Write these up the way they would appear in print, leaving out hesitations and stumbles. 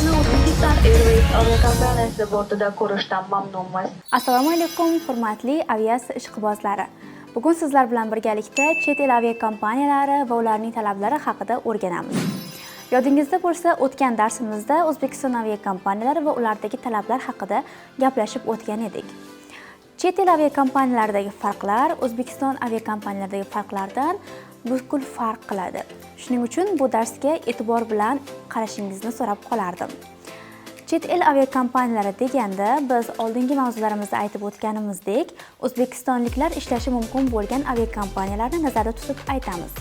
Sizlarni Uzbekistan Airways aviakompaniyasi bortida ko'rishdan mamnunmiz. Assalomu alaykum, hurmatli aviatsiya ishqibozlari. Bugun sizlar bilan birgalikda chet el aviakompaniyalari va ularning talablari haqida o'rganamiz. Yodingizda bo'lsa, o'tgan darsimizda O'zbekiston aviakompaniyalari va ulardagi talablar haqida gaplashib o'tgan edik. Chet el aviakompaniyalaridagi farqlar O'zbekiston aviakompaniyalaridagi farqlardan butkul farq qiladi. Shuning uchun bu darsga e'tibor bilan qarashingizni so'rab qolardim. Chet el aviakompaniyalari deganda biz oldingi mavzularimizda aytib o'tganimizdek, o'zbekistonliklar ishlashi mumkin bo'lgan aviakompaniyalarni nazarda tutib aytamiz.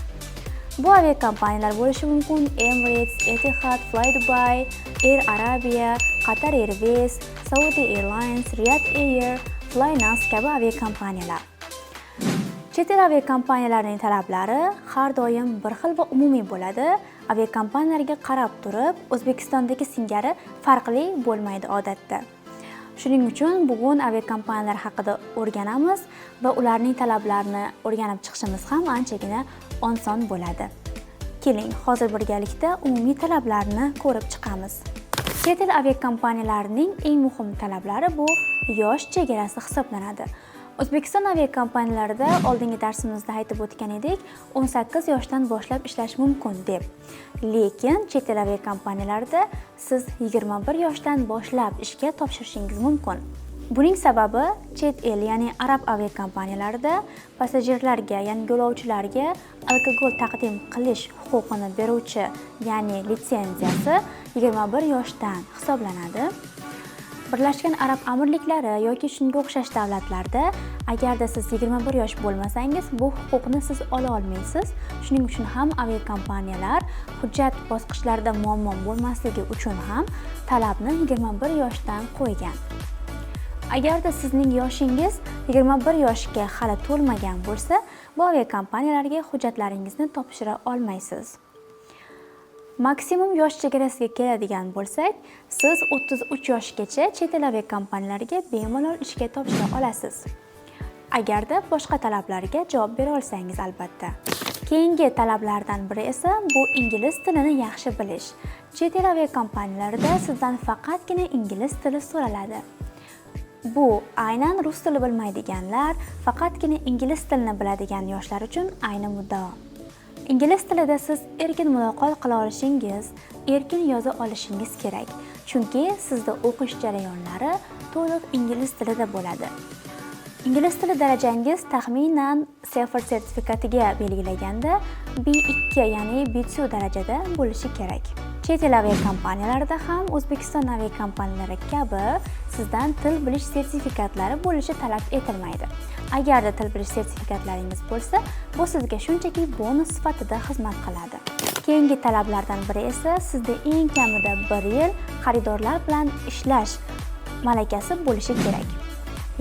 Bu aviakompaniyalar bo'lishi mumkin Emirates, Etihad, Flydubai, Air Arabia, Qatar Airways, Saudi Airlines, Riyadh Air, Flynas kabi aviakompaniyalar. Chet el aviakompaniyalarining talablari har doim bir xil va umumiy bo'ladi. Aviakompaniyalarga qarab turib, O'zbekistondagi singari farqli bo'lmaydi odatda. Shuning uchun bugun aviakompaniyalar haqida o'rganamiz va ularning talablarini o'rganib chiqishimiz ham anchagina oson bo'ladi. Keling, hozir birgalikda umumiy talablarni ko'rib chiqamiz. Chet el aviakompaniyalarining eng muhim talablari bu yosh chegarasi hisoblanadi. O'zbekiston aviakompaniyalarida oldingi darsimizda aytib o'tgan edik, 18 yoshdan boshlab ishlash mumkin deb. Lekin chet el aviakompaniyalarida siz 21 yoshdan boshlab ishga topshirishingiz mumkin. Buning sababi chet el, ya'ni arab aviakompaniyalarida passajirlarga, ya'ni yo'lovchilarga alkogol taqdim qilish huquqini beruvchi, ya'ni litsenziyasi 21 yoshdan hisoblanadi. Birlashgan Arab Amirliklari yoki shunga o'xshash davlatlarda agarda siz 21 yosh bo'lmasangiz, bu huquqni siz ola olmaysiz. Shuning uchun ham aviakompaniyalar hujjat bosqichlarida muammo bo'lmasligi uchun ham talabni 21 yoshdan qo'ygan. Agarda sizning yoshingiz 21 yoshga hali to'lmagan bo'lsa, bu aviakompaniyalarga hujjatlaringizni topshira olmaysiz. Maksimum yosh chegarasiga keladigan bo'lsak, siz 33 yoshgacha chet el aviakompaniyalariga bemalol ishga topshira olasiz. Agarda boshqa talablarga javob bera olsangiz albatta. Keyingi talablardan biri esa bu ingliz tilini yaxshi bilish. Chet el aviakompaniyalarida sizdan faqatgina ingliz tili so'raladi. Bu aynan rus tili bilmaydiganlar, faqatgina ingliz tilini biladigan yoshlar uchun ayni muddao. Ingliz tilida siz erkin muloqot qila olishingiz, erkin yoza olishingiz kerak. Chunki sizda o'qish jarayonlari to'liq ingliz tilida bo'ladi. Ingliz tili darajangiz taxminan TOEFL sertifikatiga belgilaganda B2, ya'ni B2 darajada bo'lishi kerak. Chet el aviakompaniyalarida ham O'zbekiston aviakompaniyalari kabi sizdan til bilish sertifikatlari bo'lishi talab etilmaydi. Agarda til bilish sertifikatlaringiz bo'lsa, bu sizga shunchaki bonus sifatida xizmat qiladi. Keyingi talablardan biri esa sizda eng kamida 1 yil xaridorlar bilan ishlash malakasi bo'lishi kerak.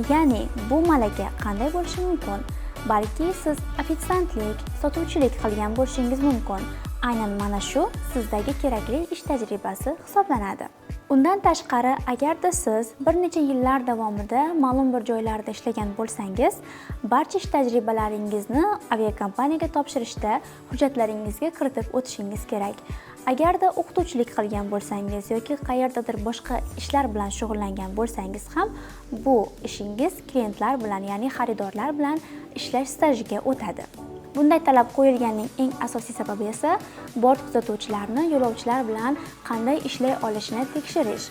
Ya'ni bu malaka qanday bo'lishi mumkin? Balki siz ofitsiantlik, sotuvchilik qilgan bo'lishingiz mumkin. Aynan mana shu sizdagi kerakli ish tajribasi hisoblanadi. Undan tashqari, agarda siz bir necha yillar davomida ma'lum bir joylarda ishlagan bo'lsangiz, barcha ish tajribalaringizni aviakompaniyaga topshirishda hujjatlaringizga kiritib o'tishingiz kerak. Agarda o'qituvchilik qilgan bo'lsangiz yoki qayerdadir boshqa ishlar bilan shug'ullangan bo'lsangiz ham, bu ishingiz klientlar bilan, ya'ni xaridorlar bilan ishlash stajiga o'tadi. Bunday talab qo'yilganining eng asosiy sababi esa bort kuzatuvchilarni yo'lovchilar bilan qanday ishlay olishini tekshirish.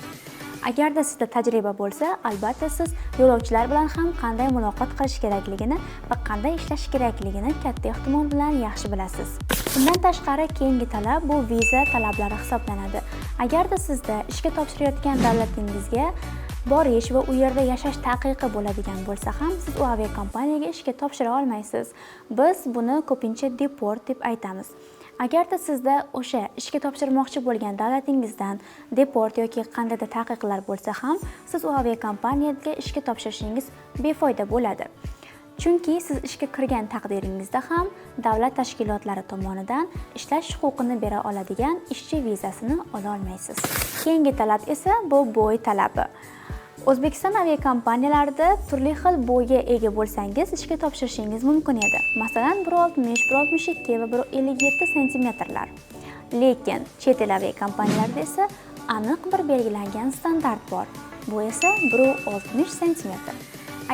Agarda sizda tajriba bo'lsa, albatta siz yo'lovchilar bilan ham qanday muloqot qilish kerakligini va qanday ishlash kerakligini katta ehtimol bilan yaxshi bilasiz. Bundan tashqari, keyingi talab bu viza talablari hisoblanadi. Agarda sizda ishga topshirayotgan davlatingizga borish va u yerda yashash taqiqi bo'ladigan bo'lsa ham, siz u aviakompaniyaga ishga topshira olmaysiz. Biz buni ko'pincha deport deb aytamiz. Agarda sizda o'sha ishga topshirmoqchi bo'lgan davlatingizdan deport yoki qandaydir taqiqlar bo'lsa ham, siz u aviakompaniyaga ishga topshirishingiz befoyda bo'ladi. Chunki siz ishga kirgan taqdiringizda ham davlat tashkilotlari tomonidan ishlash huquqini bera oladigan ishchi vizasini ola olmaysiz. Keyingi talab esa bu bo'y talabi. O'zbekiston aviakompaniyalarida turli xil bo'yga ega bo'lsangiz ishga topshirishingiz mumkin edi. Masalan, 1.60, 1.62 va 1.57 sm. Lekin chet el aviakompaniyalarida esa aniq bir belgilangan standart bor. Bu esa 1,60 cm.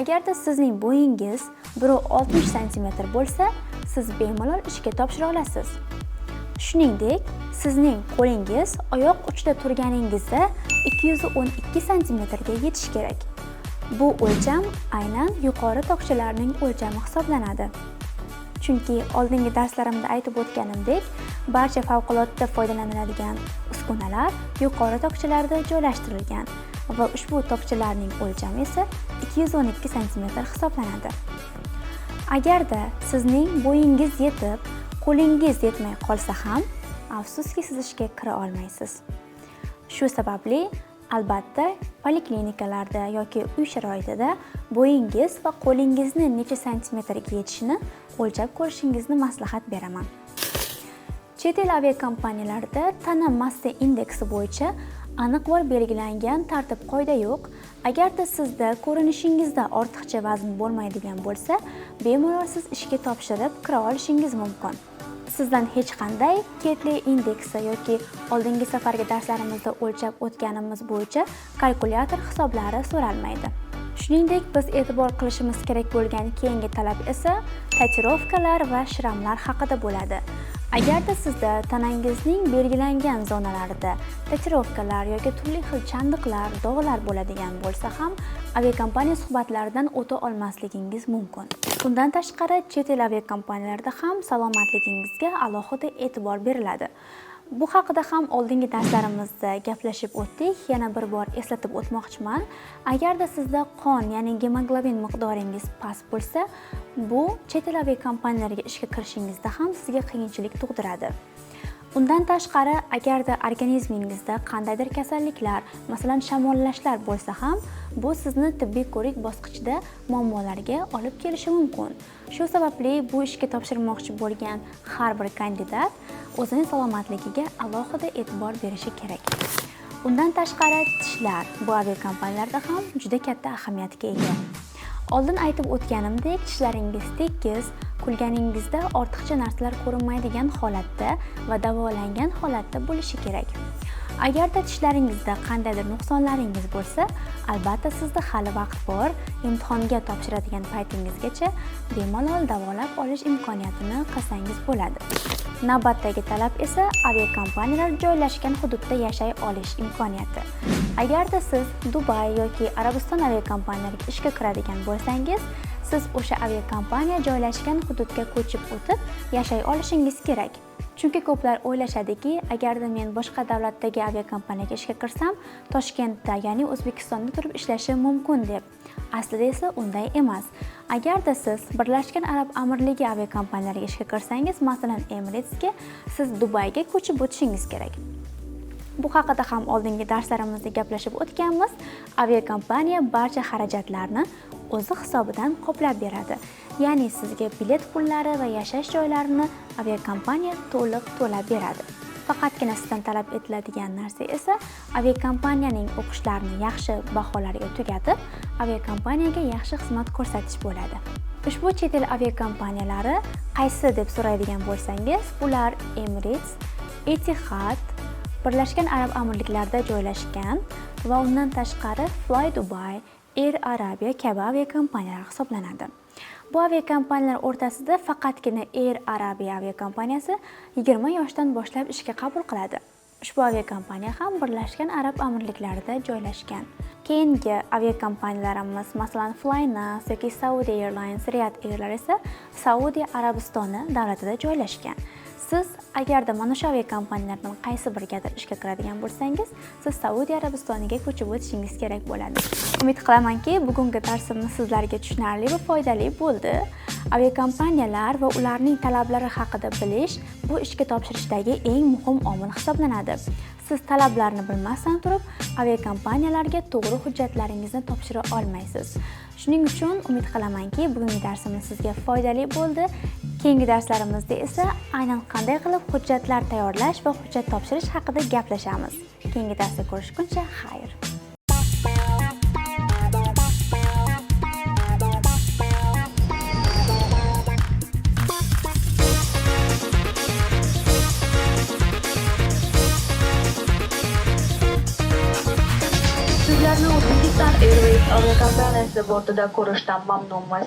Agarda sizning bo'yingiz 1,60 cm bo'lsa, siz bemalol ishga topshira olasiz. Shuningdek, sizning qo'lingiz oyoq uchida turganingizda 212 cm ga yetishi kerak. Bu o'lcham aynan yuqori tokchalarning o'lchami hisoblanadi. Chunki oldingi darslarimda aytib o'tganimdek, barcha favqulodda foydalaniladigan uskunalar yuqori tokchalarda joylashtirilgan va ushbu tokchalarning o'lchami esa 212 cm hisoblanadi. Agarda sizning bo'yingiz yetib, qo'lingiz yetmay qolsa ham, afsuski siz ishga kira olmaysiz. Shu sababli albatta poliklinikalarda yoki uy sharoitida bo'yingiz va qo'lingizni necha santimetrga yetishini o'lchab ko'rishingizni maslahat beraman. Chet el aviakompaniyalarida tana massa indeksi bo'yicha aniq va belgilangan tartib-qoida yo'q. Agarda sizda ko'rinishingizda ortiqcha vazn bo'lmaydigan bo'lsa, bemalol siz ishga topshirib kira olishingiz mumkin. Sizdan hech qanday Ketley indeksi yoki oldingi safargi darslarimizda o'lchab o'tganimiz bo'yicha kalkulyator hisoblari so'ralmaydi. Shuningdek, biz e'tibor qilishimiz kerak bo'lgan keyingi talab esa tatuirovkalar va shramlar haqida bo'ladi. Agarda sizda tanangizning belgilangan zonalarida tatuirovkalar yoki turli xil chandiqlar, dog'lar bo'ladigan bo'lsa ham, aviakompaniya suhbatlaridan o'ta olmasligingiz mumkin. Bundan tashqari, chet el aviakompaniyalarida ham salomatligingizga alohida e'tibor beriladi. Bu haqida ham oldingi darslarimizda gaplashib o'tdik. Yana bir bor eslatib o'tmoqchiman. Agarda sizda qon, ya'ni gemoglobin miqdoringiz past bo'lsa, bu chet el aviakompaniyalariga ishga kirishingizda ham sizga qiyinchilik tug'diradi. Undan tashqari, agarda organizmingizda qandaydir kasalliklar, masalan shamollashlar bo'lsa ham, bu sizni tibbiy ko'rik bosqichida muammolarga olib kelishi mumkin. Shu sababli bu ishga topshirmoqchi bo'lgan har bir kandidat o'zining salomatligiga alohida e'tibor berishi kerak. Undan tashqari, tishlar bu aviakompaniyalarda ham juda katta ahamiyatga ega. Oldin aytib o'tganimdek, tishlaringiz tekis, kulganingizda ortiqcha narsalar ko'rinmaydigan holatda va davolangan holatda bo'lishi kerak. Agarda tishlaringizda qandaydir nuqsonlaringiz bo'lsa, albatta sizda hali vaqt bor. Imtihonga topshiradigan paytingizgacha bemalol davolab olish imkoniyatini qilsangiz bo'ladi. Navbatdagi talab esa aviakompaniyalar joylashgan hududda yashay olish imkoniyati. Agarda siz Dubay yoki Arabiston aviakompaniyalariga ishga kiradigan bo'lsangiz, siz o'sha aviakompaniya joylashgan hududga ko'chib o'tib yashay olishingiz kerak. Chunki ko'plar o'ylashadiki, agarda men boshqa davlatdagi aviakompaniyaga ishga kirsam, Toshkentda, ya'ni O'zbekistonda turib ishlashim mumkin deb. Aslida esa unday emas. Agarda siz Birlashgan Arab Amirligi aviakompaniyalariga ishga kirsangiz, masalan Emiratesga, siz Dubayga ko'chib o'tishingiz kerak. Bu haqida ham oldingi darslarimizda gaplashib o'tganmiz. Aviakompaniya barcha xarajatlarni o'zi hisobidan qoplab beradi. Ya'ni sizga bilet pullari va yashash joylarini aviakompaniya to'liq to'lab beradi. Faqatgina sizdan talab etiladigan narsa esa aviakompaniyaning o'qishlarini yaxshi baholarga tugatib, aviakompaniyaga yaxshi xizmat ko'rsatish bo'ladi. Ushbu chet el aviakompaniyalari qaysi deb so'raydigan bo'lsangiz, ular Emirates, Etihad, Birlashgan Arab Amirliklarida joylashgan va undan tashqari Fly Dubai, Air Arabia kabi aviakompaniyalar hisoblanadi. Bu aviakompaniyalar o'rtasida faqatgina Air Arabia aviakompaniyasi 20 yoshdan boshlab ishga qabul qiladi. Ushbu aviakompaniya ham Birlashgan Arab Amirliklarida joylashgan. Keyingi aviakompaniyalarimiz, masalan Flynas yoki Saudi Airlines, Riyad Airlar esa Saudiya Arabistoni davlatida joylashgan. Siz agarda mana shu aviakompaniyalardan qaysi birigadir ishga kiradigan bo'lsangiz, siz Saudiya Arabistoniga ko'chib o'tishingiz kerak bo'ladi. Umid qilamanki, bugungi darsimiz sizlarga tushunarli va foydali bo'ldi. Aviakompaniyalar va ularning talablari haqida bilish bu ishga topshirishdagi eng muhim omil hisoblanadi. Siz talablarni bilmasdan turib, aviakompaniyalarga to'g'ri hujjatlaringizni topshira olmaysiz. Shuning uchun umid qilamanki, bugungi darsimiz sizga foydali bo'ldi. Keyingi darslarimizda esa aynan qanday qilib hujjatlar tayyorlash va hujjat topshirish haqida gaplashamiz. Keyingi darsda ko'rishguncha xayr. Airways aviakompaniyasi bortida ko'rishdan mamnunmiz.